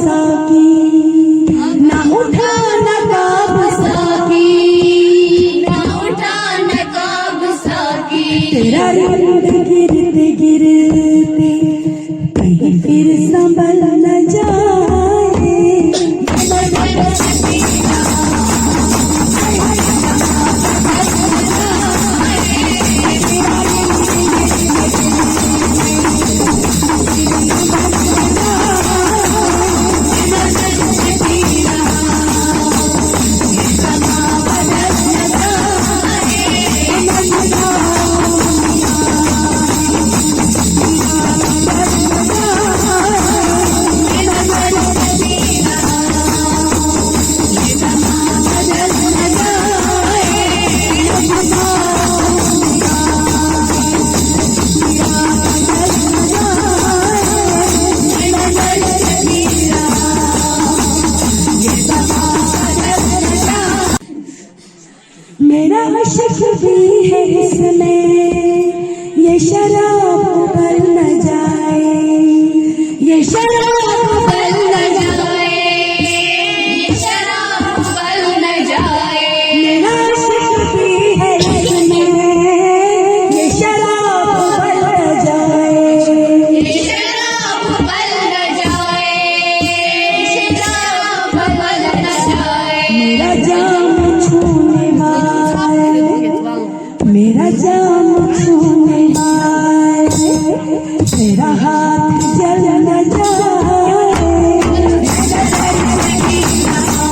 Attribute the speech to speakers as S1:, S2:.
S1: साकी, ना उठा नकाब साकी,
S2: ना उठा नकाब साकी।
S1: तेरा रंग गिरते गिरते कहीं फिर संभल न जाए। मेरा इश्क भी है इसमें, ये शराब उबल न जाए, ये शराब